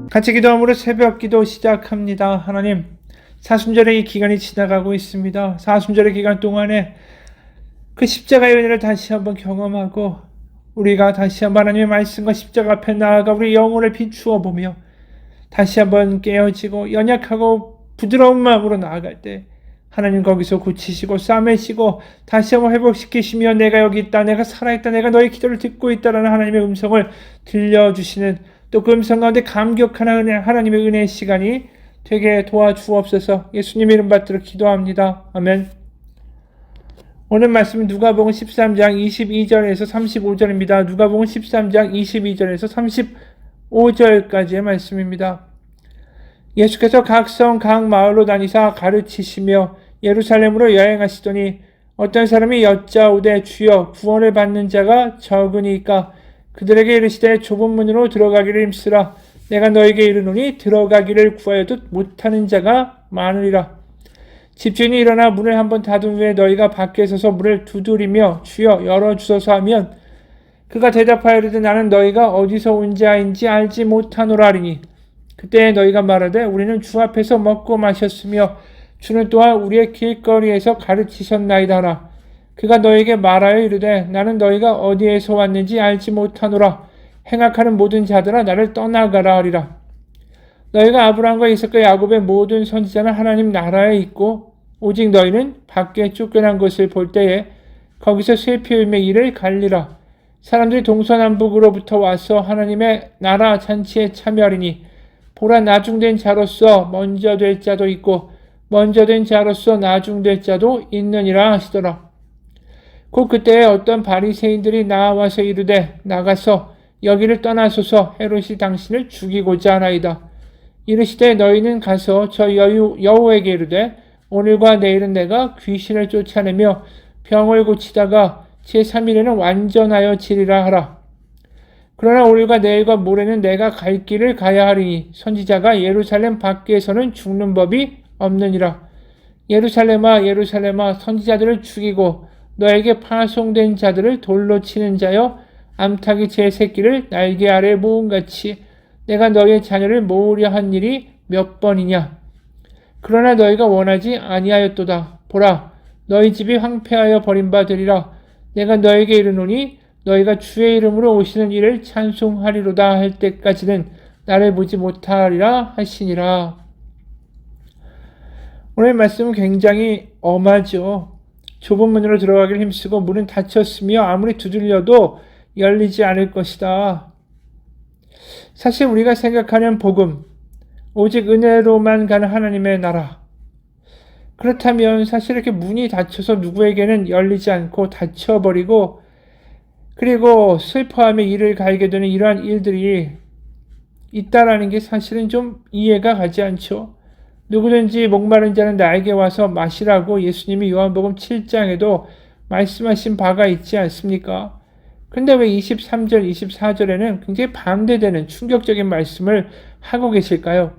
같이 기도함으로 새벽 기도 시작합니다. 하나님, 사순절의 이 기간이 지나가고 있습니다. 사순절의 기간 동안에 그 십자가의 은혜를 다시 한번 경험하고 우리가 다시 한번 하나님의 말씀과 십자가 앞에 나아가 우리 영혼을 비추어 보며 다시 한번 깨어지고 연약하고 부드러운 마음으로 나아갈 때 하나님 거기서 고치시고 싸매시고 다시 한번 회복시키시며 내가 여기 있다, 내가 살아있다, 내가 너의 기도를 듣고 있다라는 하나님의 음성을 들려주시는, 또 그 음성 가운데 감격하는 하나님의 은혜의 시간이 되게 도와주옵소서. 예수님 이름 받들어 기도합니다. 아멘. 오늘 말씀은 누가복음 13장 22절에서 35절입니다. 누가복음 13장 22절에서 35절까지의 말씀입니다. 예수께서 각 성, 각 마을로 다니사 가르치시며 예루살렘으로 여행하시더니 어떤 사람이 여짜오되 주여 구원을 받는 자가 적으니까 그들에게 이르시되 좁은 문으로 들어가기를 힘쓰라. 내가 너에게 이르노니 들어가기를 구하여도 못하는 자가 많으리라. 집주인이 일어나 문을 한번 닫은 후에 너희가 밖에 서서 문을 두드리며 주여 열어주소서 하면 그가 대답하여 이르되 나는 너희가 어디서 온 자인지 알지 못하노라 하리니 그때 너희가 말하되 우리는 주 앞에서 먹고 마셨으며 주는 또한 우리의 길거리에서 가르치셨나이다 하라. 그가 너에게 말하여 이르되 나는 너희가 어디에서 왔는지 알지 못하노라. 행악하는 모든 자들아 나를 떠나가라 하리라. 너희가 아브라함과 이삭과 야곱의 모든 선지자는 하나님 나라에 있고 오직 너희는 밖에 쫓겨난 것을 볼 때에 거기서 쇠피임의 일을 갈리라. 사람들이 동서남북으로부터 와서 하나님의 나라 잔치에 참여하리니 보라 나중된 자로서 먼저 될 자도 있고 먼저 된 자로서 나중될 자도 있느니라 하시더라. 곧 그때에 어떤 바리새인들이 나와서 이르되 나가서 여기를 떠나소서 헤롯이 당신을 죽이고자 하나이다. 이르시되 너희는 가서 저 여호에게 이르되 오늘과 내일은 내가 귀신을 쫓아내며 병을 고치다가 제3일에는 완전하여 지리라 하라. 그러나 오늘과 내일과 모레는 내가 갈 길을 가야 하리니 선지자가 예루살렘 밖에서는 죽는 법이 없느니라. 예루살렘아 예루살렘아 선지자들을 죽이고 너에게 파송된 자들을 돌로 치는 자여 암탉이 제 새끼를 날개 아래 모음같이 내가 너의 자녀를 모으려 한 일이 몇 번이냐. 그러나 너희가 원하지 아니하였도다. 보라 너희 집이 황폐하여 버림받으리라. 내가 너에게 이르노니 너희가 주의 이름으로 오시는 이를 찬송하리로다 할 때까지는 나를 보지 못하리라 하시니라. 오늘 말씀은 굉장히 엄하죠. 좁은 문으로 들어가기를 힘쓰고 문은 닫혔으며 아무리 두들려도 열리지 않을 것이다. 사실 우리가 생각하는 복음, 오직 은혜로만 가는 하나님의 나라. 그렇다면 사실 이렇게 문이 닫혀서 누구에게는 열리지 않고 닫혀버리고 그리고 슬퍼하며 이를 갈게 되는 이러한 일들이 있다라는 게 사실은 좀 이해가 가지 않죠. 누구든지 목마른 자는 나에게 와서 마시라고 예수님이 요한복음 7장에도 말씀하신 바가 있지 않습니까? 근데 왜 23절, 24절에는 굉장히 반대되는 충격적인 말씀을 하고 계실까요?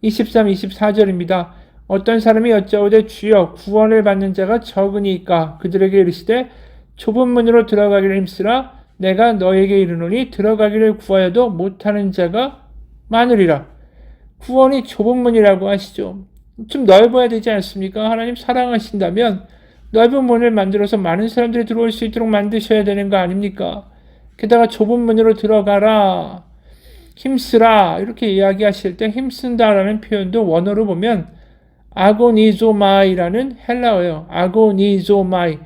23, 24절입니다. 어떤 사람이 여짜오되 주여 구원을 받는 자가 적으니까 그들에게 이르시되 좁은 문으로 들어가기를 힘쓰라. 내가 너에게 이르노니 들어가기를 구하여도 못하는 자가 많으리라. 구원이 좁은 문이라고 하시죠. 좀 넓어야 되지 않습니까? 하나님 사랑하신다면 넓은 문을 만들어서 많은 사람들이 들어올 수 있도록 만드셔야 되는 거 아닙니까? 게다가 좁은 문으로 들어가라, 힘쓰라 이렇게 이야기하실 때 힘쓴다라는 표현도 원어로 보면 아고니조마이라는 헬라어예요. 아고니조마이.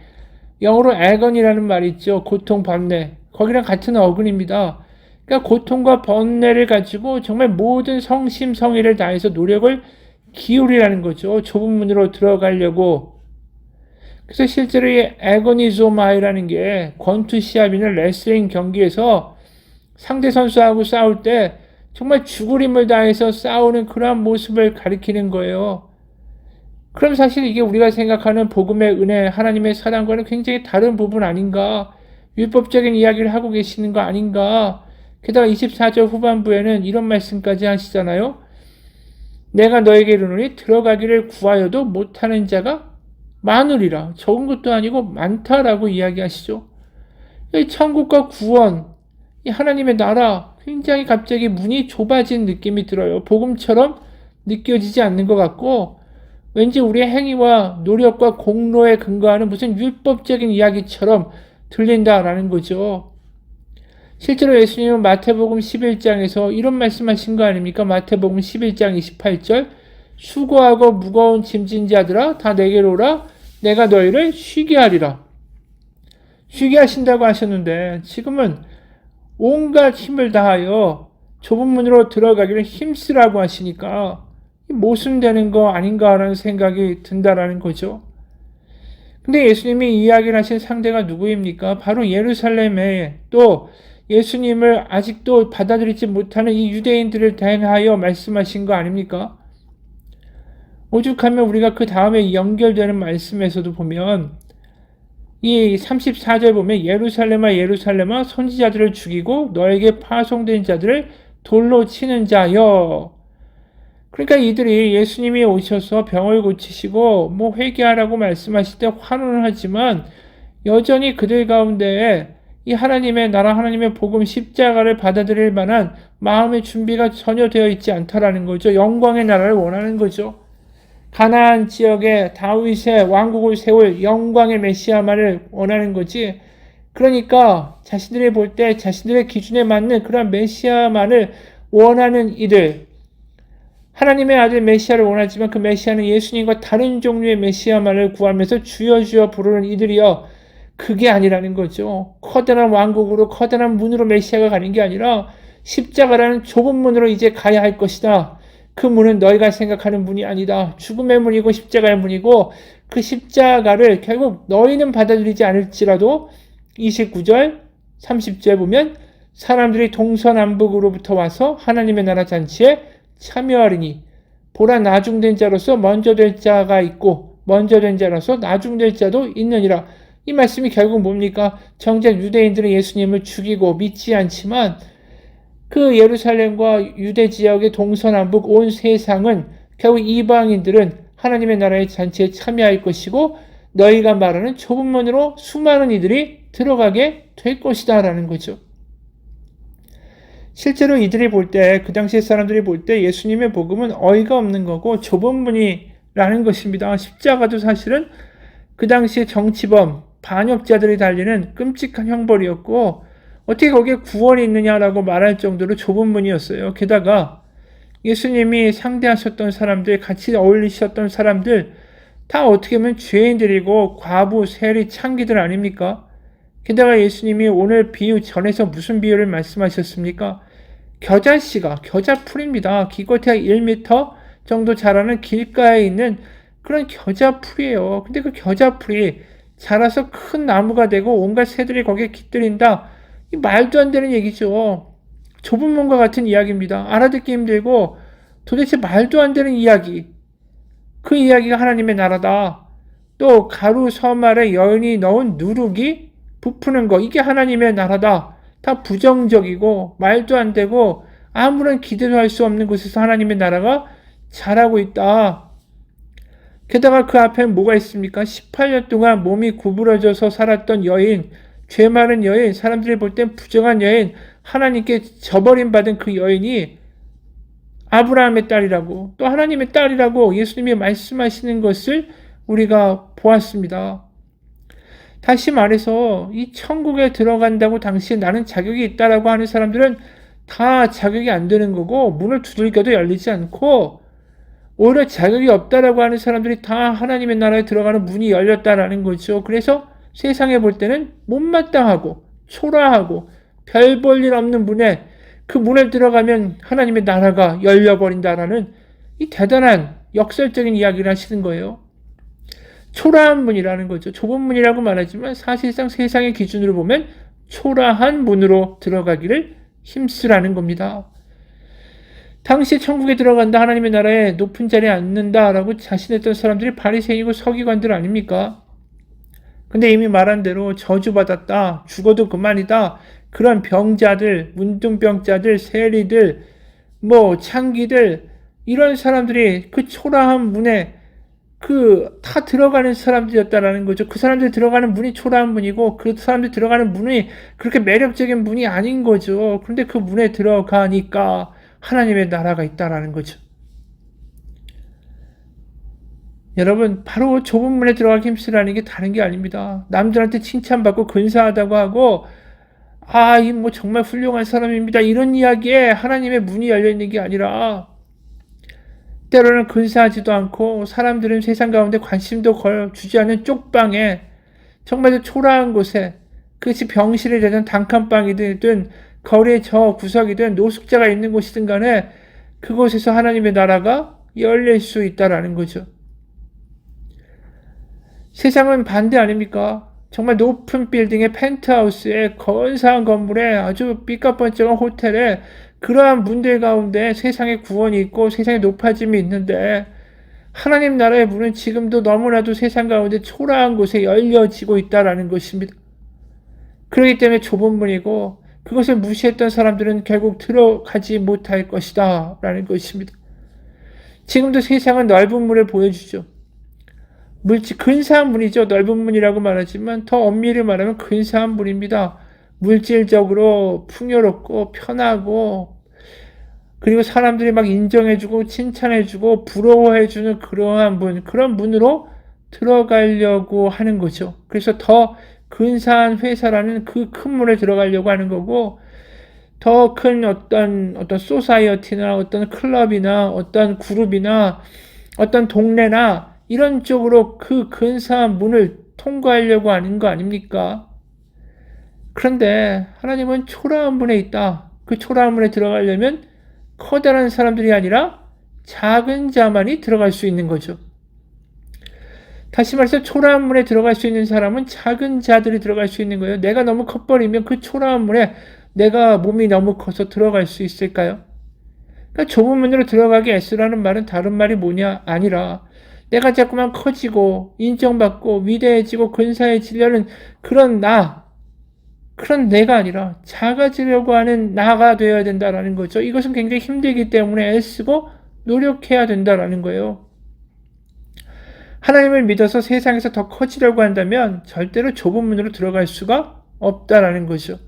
영어로 애건이라는 말이 있죠. 고통, 번뇌. 거기랑 같은 어근입니다. 그러니까 고통과 번뇌를 가지고 정말 모든 성심성의를 다해서 노력을 기울이라는 거죠. 좁은 문으로 들어가려고. 그래서 실제로 이 애거니조마이라는 게 권투 시합이나 레슬링 경기에서 상대 선수하고 싸울 때 정말 죽을 힘을 다해서 싸우는 그러한 모습을 가리키는 거예요. 그럼 사실 이게 우리가 생각하는 복음의 은혜, 하나님의 사랑과는 굉장히 다른 부분 아닌가? 율법적인 이야기를 하고 계시는 거 아닌가? 게다가 24절 후반부에는 이런 말씀까지 하시잖아요. 내가 너에게 이르노니 들어가기를 구하여도 못하는 자가 많으리라. 적은 것도 아니고 많다라고 이야기하시죠. 이 천국과 구원, 이 하나님의 나라 굉장히 갑자기 문이 좁아진 느낌이 들어요. 복음처럼 느껴지지 않는 것 같고 왠지 우리의 행위와 노력과 공로에 근거하는 무슨 율법적인 이야기처럼 들린다라는 거죠. 실제로 예수님은 마태복음 11장에서 이런 말씀하신 거 아닙니까? 마태복음 11장 28절 수고하고 무거운 짐진 자들아 다 내게로 오라 내가 너희를 쉬게 하리라. 쉬게 하신다고 하셨는데 지금은 온갖 힘을 다하여 좁은 문으로 들어가기를 힘쓰라고 하시니까 모순되는 거 아닌가라는 생각이 든다라는 거죠. 근데 예수님이 이야기를 하신 상대가 누구입니까? 바로 예루살렘에 또 예수님을 아직도 받아들이지 못하는 이 유대인들을 대하여 말씀하신 거 아닙니까? 오죽하면 우리가 그 다음에 연결되는 말씀에서도 보면 이 34절 보면 예루살렘아 예루살렘아 선지자들을 죽이고 너에게 파송된 자들을 돌로 치는 자여. 그러니까 이들이 예수님이 오셔서 병을 고치시고 뭐 회개하라고 말씀하실 때 환호는 하지만 여전히 그들 가운데 이 하나님의 나라 하나님의 복음 십자가를 받아들일 만한 마음의 준비가 전혀 되어 있지 않다라는 거죠. 영광의 나라를 원하는 거죠. 가나안 지역에 다윗의 왕국을 세울 영광의 메시아만을 원하는 거지. 그러니까 자신들이 볼 때 자신들의 기준에 맞는 그런 메시아만을 원하는 이들, 하나님의 아들 메시아를 원하지만 그 메시아는 예수님과 다른 종류의 메시아만을 구하면서 주여 주여 부르는 이들이여, 그게 아니라는 거죠. 커다란 왕국으로 커다란 문으로 메시아가 가는 게 아니라 십자가라는 좁은 문으로 이제 가야 할 것이다. 그 문은 너희가 생각하는 문이 아니다. 죽음의 문이고 십자가의 문이고 그 십자가를 결국 너희는 받아들이지 않을지라도 29절 30절 보면 사람들이 동서남북으로부터 와서 하나님의 나라 잔치에 참여하리니 보라 나중된 자로서 먼저 될 자가 있고 먼저 된 자로서 나중될 자도 있느니라. 이 말씀이 결국 뭡니까? 정작 유대인들은 예수님을 죽이고 믿지 않지만 그 예루살렘과 유대 지역의 동서남북 온 세상은 결국 이방인들은 하나님의 나라의 잔치에 참여할 것이고 너희가 말하는 좁은 문으로 수많은 이들이 들어가게 될 것이다 라는 거죠. 실제로 이들이 볼 때, 그 당시의 사람들이 볼 때 예수님의 복음은 어이가 없는 거고 좁은 문이라는 것입니다. 십자가도 사실은 그 당시의 정치범, 반역자들이 달리는 끔찍한 형벌이었고 어떻게 거기에 구원이 있느냐라고 말할 정도로 좁은 문이었어요. 게다가 예수님이 상대하셨던 사람들, 같이 어울리셨던 사람들 다 어떻게 보면 죄인들이고 과부, 세리, 창기들 아닙니까? 게다가 예수님이 오늘 비유 전에서 무슨 비유를 말씀하셨습니까? 겨자씨가, 겨자풀입니다. 기껏해야 1m 정도 자라는 길가에 있는 그런 겨자풀이에요. 근데 그 겨자풀이 자라서 큰 나무가 되고 온갖 새들이 거기에 깃들인다. 이 말도 안 되는 얘기죠. 좁은 문과 같은 이야기입니다. 알아듣기 힘들고 도대체 말도 안 되는 이야기. 그 이야기가 하나님의 나라다. 또 가루 서말에 여인이 넣은 누룩이 부푸는 거, 이게 하나님의 나라다. 다 부정적이고 말도 안 되고 아무런 기대도 할 수 없는 곳에서 하나님의 나라가 자라고 있다. 게다가 그 앞엔 뭐가 있습니까? 18년 동안 몸이 구부러져서 살았던 여인, 죄 많은 여인, 사람들이 볼 땐 부정한 여인, 하나님께 저버림받은 그 여인이 아브라함의 딸이라고, 또 하나님의 딸이라고 예수님이 말씀하시는 것을 우리가 보았습니다. 다시 말해서 이 천국에 들어간다고 당시에 나는 자격이 있다라고 하는 사람들은 다 자격이 안 되는 거고 문을 두들겨도 열리지 않고, 오히려 자격이 없다라고 하는 사람들이 다 하나님의 나라에 들어가는 문이 열렸다라는 거죠. 그래서 세상에 볼 때는 못마땅하고 초라하고 별 볼 일 없는 문에, 그 문에 들어가면 하나님의 나라가 열려버린다라는 이 대단한 역설적인 이야기를 하시는 거예요. 초라한 문이라는 거죠. 좁은 문이라고 말하지만 사실상 세상의 기준으로 보면 초라한 문으로 들어가기를 힘쓰라는 겁니다. 당시 천국에 들어간다, 하나님의 나라에 높은 자리에 앉는다라고 자신했던 사람들이 바리새인이고 서기관들 아닙니까? 근데 이미 말한 대로 저주받았다, 죽어도 그만이다, 그런 병자들, 문둥병자들, 세리들, 창기들, 이런 사람들이 그 초라한 문에 다 들어가는 사람들이었다라는 거죠. 그 사람들 들어가는 문이 초라한 문이고 그 사람들 들어가는 문이 그렇게 매력적인 문이 아닌 거죠. 그런데 그 문에 들어가니까 하나님의 나라가 있다라는 거죠. 여러분, 바로 좁은 문에 들어가기 힘쓰라는 게 다른 게 아닙니다. 남들한테 칭찬받고 근사하다고 하고, 이 뭐 정말 훌륭한 사람입니다. 이런 이야기에 하나님의 문이 열려 있는 게 아니라, 때로는 근사하지도 않고, 사람들은 세상 가운데 관심도 주지 않는 쪽방에, 정말 초라한 곳에, 그것이 병실이 되든 단칸방이든, 거리의 저 구석이든 노숙자가 있는 곳이든 간에, 그곳에서 하나님의 나라가 열릴 수 있다라는 거죠. 세상은 반대 아닙니까? 정말 높은 빌딩의 펜트하우스에 건사한 건물에 아주 삐까뻔쩍한 호텔에 그러한 문들 가운데 세상의 구원이 있고 세상의 높아짐이 있는데 하나님 나라의 문은 지금도 너무나도 세상 가운데 초라한 곳에 열려지고 있다라는 것입니다. 그렇기 때문에 좁은 문이고 그것을 무시했던 사람들은 결국 들어가지 못할 것이다 라는 것입니다. 지금도 세상은 넓은 문을 보여주죠. 근사한 문이죠. 넓은 문이라고 말하지만 더 엄밀히 말하면 근사한 문입니다. 물질적으로 풍요롭고 편하고 그리고 사람들이 막 인정해주고 칭찬해주고 부러워해주는 그런 문으로 들어가려고 하는 거죠. 그래서 더 근사한 회사라는 그 큰 문에 들어가려고 하는 거고 더 큰 어떤 소사이어티나 어떤 클럽이나 어떤 그룹이나 어떤 동네나 이런 쪽으로 그 근사한 문을 통과하려고 하는 거 아닙니까? 그런데 하나님은 초라한 문에 있다. 그 초라한 문에 들어가려면 커다란 사람들이 아니라 작은 자만이 들어갈 수 있는 거죠. 다시 말해서 초라한 문에 들어갈 수 있는 사람은 작은 자들이 들어갈 수 있는 거예요. 내가 너무 커버리면 그 초라한 문에 내가 몸이 너무 커서 들어갈 수 있을까요? 그러니까 좁은 문으로 들어가기 애쓰라는 말은 다른 말이 뭐냐 아니라 내가 자꾸만 커지고 인정받고 위대해지고 근사해지려는 그런 내가 아니라 작아지려고 하는 나가 되어야 된다라는 거죠. 이것은 굉장히 힘들기 때문에 애쓰고 노력해야 된다라는 거예요. 하나님을 믿어서 세상에서 더 커지려고 한다면 절대로 좁은 문으로 들어갈 수가 없다라는 거죠.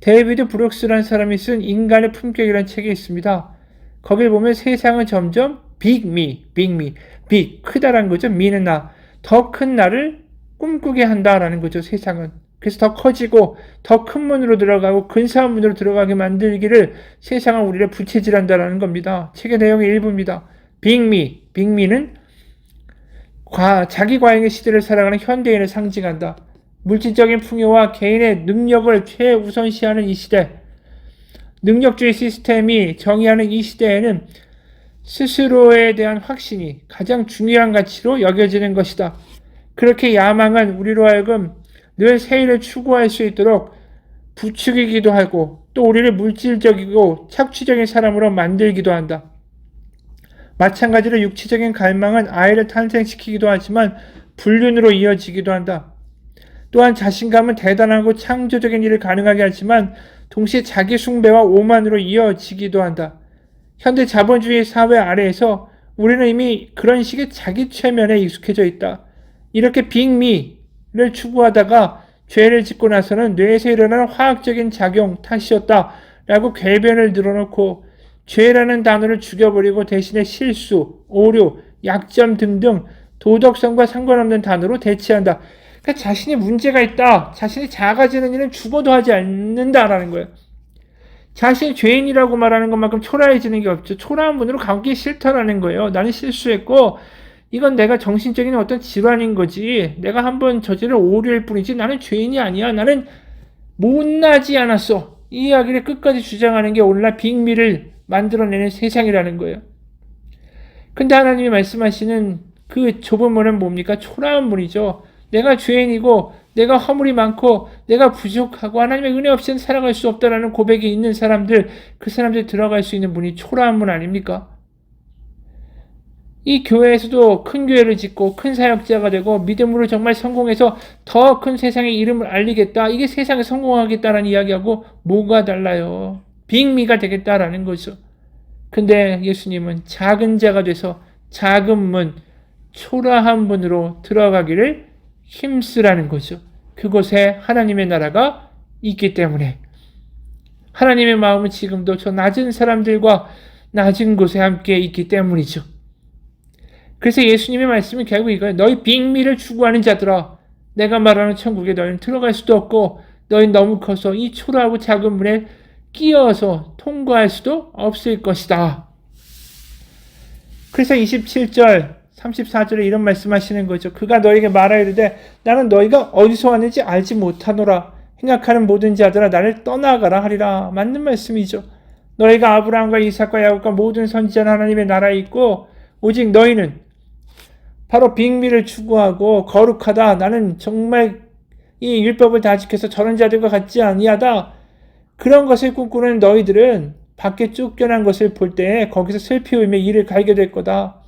데이비드 브룩스라는 사람이 쓴 인간의 품격이라는 책이 있습니다. 거길 보면 세상은 점점 big, 크다라는 거죠. me는 나. 더 큰 나를 꿈꾸게 한다라는 거죠. 세상은. 그래서 더 커지고 더 큰 문으로 들어가고 근사한 문으로 들어가게 만들기를 세상은 우리를 부채질한다라는 겁니다. 책의 내용의 일부입니다. big me는 자기 과잉의 시대를 살아가는 현대인을 상징한다. 물질적인 풍요와 개인의 능력을 최우선시하는 이 시대, 능력주의 시스템이 정의하는 이 시대에는 스스로에 대한 확신이 가장 중요한 가치로 여겨지는 것이다. 그렇게 야망은 우리로 하여금 늘 새 일을 추구할 수 있도록 부추기기도 하고 또 우리를 물질적이고 착취적인 사람으로 만들기도 한다. 마찬가지로 육체적인 갈망은 아이를 탄생시키기도 하지만 불륜으로 이어지기도 한다. 또한 자신감은 대단하고 창조적인 일을 가능하게 하지만 동시에 자기 숭배와 오만으로 이어지기도 한다. 현대 자본주의 사회 아래에서 우리는 이미 그런 식의 자기 최면에 익숙해져 있다. 이렇게 빅미를 추구하다가 죄를 짓고 나서는 뇌에서 일어나는 화학적인 작용 탓이었다라고 궤변을 늘어놓고 죄라는 단어를 죽여버리고 대신에 실수, 오류, 약점 등등 도덕성과 상관없는 단어로 대체한다. 그러니까 자신이 문제가 있다. 자신이 작아지는 일은 죽어도 하지 않는다라는 거예요. 자신이 죄인이라고 말하는 것만큼 초라해지는 게 없죠. 초라한 분으로 가기 싫다라는 거예요. 나는 실수했고 이건 내가 정신적인 어떤 질환인 거지. 내가 한번 저지른 오류일 뿐이지 나는 죄인이 아니야. 나는 못나지 않았어. 이 이야기를 끝까지 주장하는 게 오늘날 빅미를 만들어내는 세상이라는 거예요. 근데 하나님이 말씀하시는 그 좁은 문은 뭡니까? 초라한 문이죠. 내가 죄인이고 내가 허물이 많고 내가 부족하고 하나님의 은혜 없이는 살아갈 수 없다라는 고백이 있는 사람들, 그 사람들이 들어갈 수 있는 문이 초라한 문 아닙니까? 이 교회에서도 큰 교회를 짓고 큰 사역자가 되고 믿음으로 정말 성공해서 더 큰 세상의 이름을 알리겠다. 이게 세상에 성공하겠다라는 이야기하고 뭐가 달라요? 빅미가 되겠다라는 거죠. 근데 예수님은 작은 자가 돼서 작은 문, 초라한 문으로 들어가기를 힘쓰라는 거죠. 그곳에 하나님의 나라가 있기 때문에. 하나님의 마음은 지금도 저 낮은 사람들과 낮은 곳에 함께 있기 때문이죠. 그래서 예수님의 말씀은 결국 이거예요. 너희 빅미를 추구하는 자들아, 내가 말하는 천국에 너희는 들어갈 수도 없고 너희는 너무 커서 이 초라하고 작은 문에 끼어서 통과할 수도 없을 것이다. 그래서 27절 34절에 이런 말씀하시는 거죠. 그가 너에게 말하이르되 나는 너희가 어디서 왔는지 알지 못하노라. 생각하는 모든 자들아 나를 떠나가라 하리라. 맞는 말씀이죠. 너희가 아브라함과 이삭과 야곱과 모든 선지자 하나님의 나라에 있고 오직 너희는 바로 빅미를 추구하고 거룩하다. 나는 정말 이 율법을 다 지켜서 저런 자들과 같지 아니하다. 그런 것을 꿈꾸는 너희들은 밖에 쫓겨난 것을 볼 때 거기서 슬피 울며 이를 갈게 될 거다.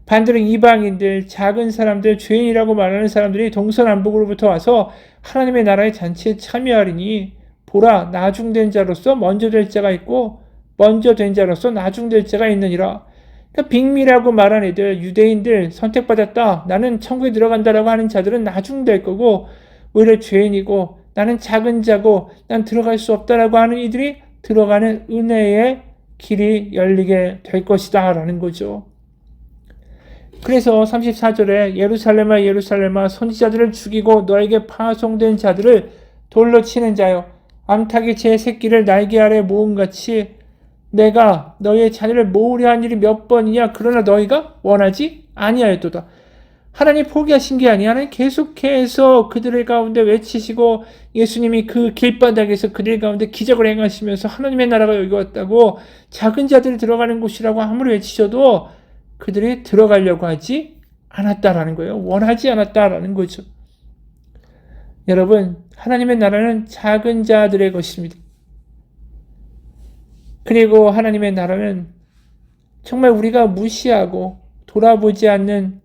반대로 이방인들, 작은 사람들, 죄인이라고 말하는 사람들이 동서남북으로부터 와서 하나님의 나라의 잔치에 참여하리니 보라 나중된 자로서 먼저 될 자가 있고 먼저 된 자로서 나중될 자가 있느니라. 그러니까 빅미라고 말한 애들, 유대인들 선택받았다. 나는 천국에 들어간다라고 하는 자들은 나중될 거고 오히려 죄인이고 나는 작은 자고 난 들어갈 수 없다라고 하는 이들이 들어가는 은혜의 길이 열리게 될 것이다 라는 거죠. 그래서 34절에 예루살렘아 예루살렘아 선지자들을 죽이고 너에게 파송된 자들을 돌로 치는 자여 암탉이 제 새끼를 날개 아래 모음같이 내가 너희의 자녀를 모으려 한 일이 몇 번이냐 그러나 너희가 원하지 아니하였도다. 하나님 포기하신 게 아니야. 하나님 계속해서 그들의 가운데 외치시고 예수님이 그 길바닥에서 그들 가운데 기적을 행하시면서 하나님의 나라가 여기 왔다고 작은 자들이 들어가는 곳이라고 아무리 외치셔도 그들이 들어가려고 하지 않았다라는 거예요. 원하지 않았다라는 거죠. 여러분, 하나님의 나라는 작은 자들의 것입니다. 그리고 하나님의 나라는 정말 우리가 무시하고 돌아보지 않는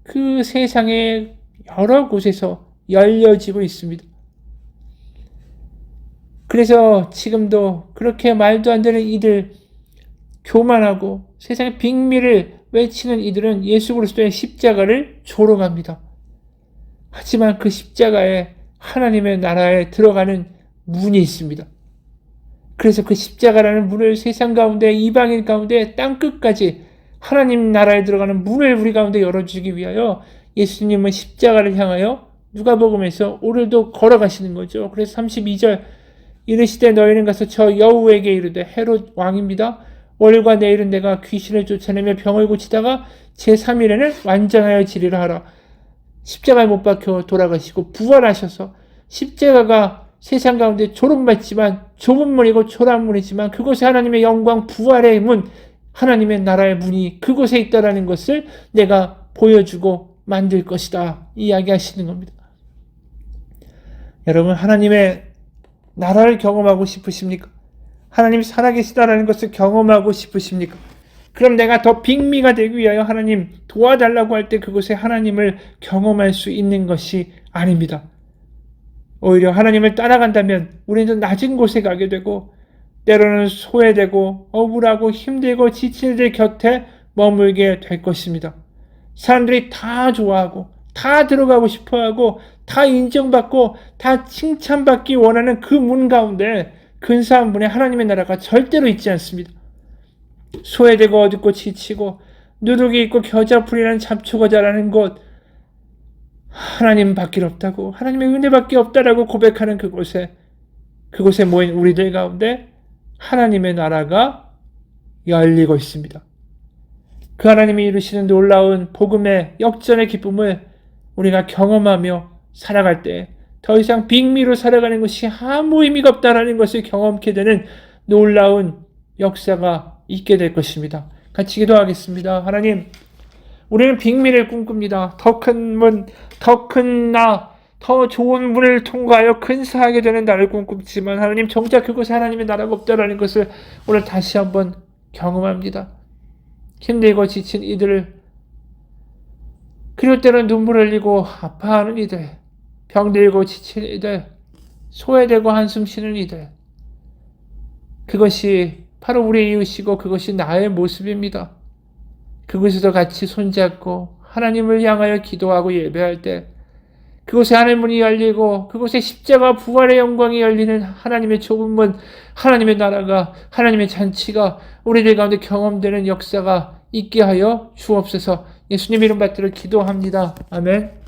그 세상의 여러 곳에서 열려지고 있습니다. 그래서 지금도 그렇게 말도 안 되는 이들, 교만하고 세상의 빅미를 외치는 이들은 예수 그리스도의 십자가를 조롱합니다. 하지만 그 십자가에 하나님의 나라에 들어가는 문이 있습니다. 그래서 그 십자가라는 문을 세상 가운데 이방인 가운데 땅끝까지 하나님 나라에 들어가는 문을 우리 가운데 열어주기 위하여 예수님은 십자가를 향하여 누가복음에서 오늘도 걸어가시는 거죠. 그래서 32절 이르시되 너희는 가서 저 여우에게 이르되 헤롯 왕입니다. 오늘과 내일은 내가 귀신을 쫓아내며 병을 고치다가 제3일에는 완전하여 지리라 하라. 십자가에 못 박혀 돌아가시고 부활하셔서 십자가가 세상 가운데 조롱받지만 좁은 문이고 초라한 문이지만 그곳에 하나님의 영광 부활의 문 하나님의 나라의 문이 그곳에 있다라는 것을 내가 보여주고 만들 것이다. 이야기하시는 겁니다. 여러분 하나님의 나라를 경험하고 싶으십니까? 하나님이 살아계시다라는 것을 경험하고 싶으십니까? 그럼 내가 더 빅미가 되기 위하여 하나님 도와달라고 할 때 그곳에 하나님을 경험할 수 있는 것이 아닙니다. 오히려 하나님을 따라간다면 우리는 낮은 곳에 가게 되고 때로는 소외되고 억울하고 힘들고 지친 이들 곁에 머물게 될 것입니다. 사람들이 다 좋아하고 다 들어가고 싶어하고 다 인정받고 다 칭찬받기 원하는 그 문 가운데 근사한 문에 하나님의 나라가 절대로 있지 않습니다. 소외되고 어둡고 지치고 누룩이 있고 겨자풀이라는 잡초가 자라는 곳 하나님밖에 없다고 하나님의 은혜밖에 없다라고 고백하는 그곳에 모인 우리들 가운데 하나님의 나라가 열리고 있습니다. 그 하나님이 이루시는 놀라운 복음의 역전의 기쁨을 우리가 경험하며 살아갈 때 더 이상 빅미로 살아가는 것이 아무 의미가 없다라는 것을 경험케 되는 놀라운 역사가 있게 될 것입니다. 같이 기도하겠습니다. 하나님, 우리는 빅미를 꿈꿉니다. 더 큰 문, 더 큰 나, 더 좋은 문을 통과하여 근사하게 되는 나를 꿈꾸지만 하나님 정작 그곳에 하나님의 나라가 없다라는 것을 오늘 다시 한번 경험합니다. 힘들고 지친 이들을 그리고 때로는 눈물 흘리고 아파하는 이들, 병들고 지친 이들, 소외되고 한숨 쉬는 이들 그것이 바로 우리의 이웃이고 그것이 나의 모습입니다. 그곳에서 같이 손잡고 하나님을 향하여 기도하고 예배할 때 그곳에 하늘 문이 열리고 그곳에 십자가 부활의 영광이 열리는 하나님의 좁은 문, 하나님의 나라가, 하나님의 잔치가 우리들 가운데 경험되는 역사가 있게 하여 주옵소서. 예수님 이름 받들어 기도합니다. 아멘.